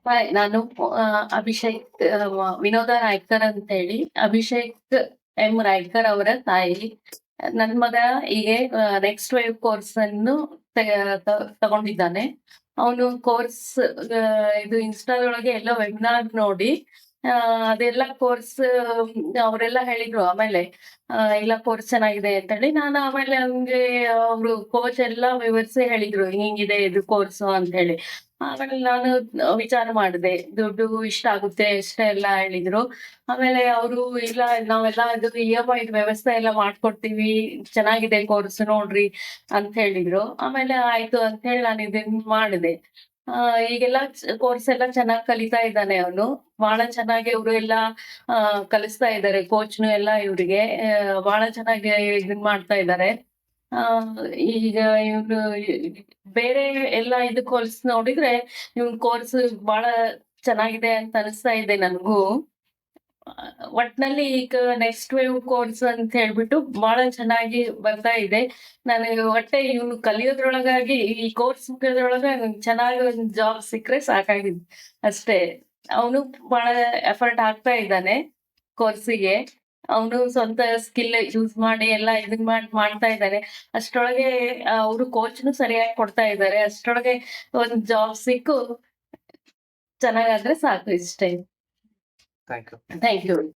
Hi, ನಾನು ಅಭಿಷೇಕ್ ವಿನೋದ ರಾಯ್ಕರ್ ಅಂತ ಹೇಳಿ. ಅಭಿಷೇಕ್ ಎಂ ರಾಯ್ಕರ್ ಅವರ ತಾಯಿ. ನನ್ ಮಗ ಹೀಗೆ ನೆಕ್ಸ್ಟ್ ವೇವ್ ಕೋರ್ಸ್ ಅನ್ನು ತಗೊಂಡಿದ್ದಾನೆ. ಅವನು ಕೋರ್ಸ್ ಇದು ಇನ್ಸ್ಟಾದೊಳಗೆ ಎಲ್ಲ ವೆಬಿನಾರ್ ನೋಡಿ ಅದೆಲ್ಲ ಕೋರ್ಸ್ ಅವರೆಲ್ಲ ಹೇಳಿದ್ರು. ಆಮೇಲೆ ಇಲ್ಲ ಕೋರ್ಸ್ ಚೆನ್ನಾಗಿದೆ ಅಂತ ಹೇಳಿ ನಾನು ಆಮೇಲೆ ಅವ್ನಿಗೆ ಅವರು ಕೋಚ್ ಎಲ್ಲ ವಿವರಿಸಿ ಹೇಳಿದ್ರು, ಹಿಂಗಿದೆ ಇದು ಕೋರ್ಸ್ ಅಂತ ಹೇಳಿ. ಆಮೇಲೆ ನಾನು ವಿಚಾರ ಮಾಡಿದೆ, ದುಡ್ಡು ಇಷ್ಟ ಆಗುತ್ತೆ ಇಷ್ಟ ಎಲ್ಲ ಹೇಳಿದ್ರು. ಆಮೇಲೆ ಅವರು ಇಲ್ಲ ನಾವೆಲ್ಲ ಇದು EMI ವ್ಯವಸ್ಥೆ ಎಲ್ಲ ಮಾಡ್ಕೊಡ್ತೀವಿ, ಚೆನ್ನಾಗಿದೆ ಕೋರ್ಸ್ ನೋಡ್ರಿ ಅಂತ ಹೇಳಿದ್ರು. ಆಮೇಲೆ ಆಯ್ತು ಅಂತ ಹೇಳಿ ನಾನು ಇದನ್ನ ಮಾಡಿದೆ. ಈಗೆಲ್ಲ ಕೋರ್ಸ್ ಎಲ್ಲ ಚೆನ್ನಾಗಿ ಕಲಿತಾ ಇದ್ದಾನೆ ಅವನು. ಬಹಳ ಚೆನ್ನಾಗಿ ಇವರು ಎಲ್ಲ ಕಲಿಸ್ತಾ ಇದ್ದಾರೆ. ಕೋಚ್ನು ಎಲ್ಲ ಇವ್ರಿಗೆ ಬಹಳ ಚೆನ್ನಾಗಿ ಇದನ್ ಮಾಡ್ತಾ ಇದ್ದಾರೆ. ಆ ಈಗ ಇವ್ನು ಬೇರೆ ಎಲ್ಲ ಇದಕ್ ಹೋಲ್ಸಿ ನೋಡಿದ್ರೆ ಇವ್ನ್ ಕೋರ್ಸ್ ಬಹಳ ಚೆನ್ನಾಗಿದೆ ಅಂತ ಅನಿಸ್ತಾ ಇದೆ ನನ್ಗೂ. ಒಟ್ನಲ್ಲಿ ಈಗ ನೆಕ್ಸ್ಟ್ ವೇವ್ ಕೋರ್ಸ್ ಅಂತ ಹೇಳ್ಬಿಟ್ಟು ಬಹಳ ಚೆನ್ನಾಗಿ ಬರ್ತಾ ಇದೆ. ನಾನು ಒಟ್ಟೆ ಇವ್ನು ಕಲಿಯೋದ್ರೊಳಗಾಗಿ ಈ ಕೋರ್ಸ್ ಮುಗಿಯೋದ್ರೊಳಗ ಚೆನ್ನಾಗಿ ಒಂದ್ ಜಾಬ್ ಸಿಕ್ಕ್ರೆ ಸಾಕಾಗಿದೆ ಅಷ್ಟೇ. ಅವನು ಬಹಳ ಎಫರ್ಟ್ ಹಾಕ್ತಾ ಇದ್ದಾನೆ ಕೋರ್ಸಿಗೆ. ಅವನು ಸ್ವಂತ ಸ್ಕಿಲ್ ಯೂಸ್ ಮಾಡಿ ಎಲ್ಲ ಇದನ್ ಮಾಡ್ತಾ ಇದ್ದಾನೆ. ಅಷ್ಟ್ರೊಳಗೆ ಅವರು ಕೋಚ್ನು ಸರಿಯಾಗಿ ಕೊಡ್ತಾ ಇದ್ದಾರೆ. ಅಷ್ಟ್ರೊಳಗೆ ಒಂದ್ ಜಾಬ್ ಸಿಕ್ಕು ಚೆನ್ನಾಗಾದ್ರೆ ಸಾಕು ಇಷ್ಟೇ. Thank you. Thank you.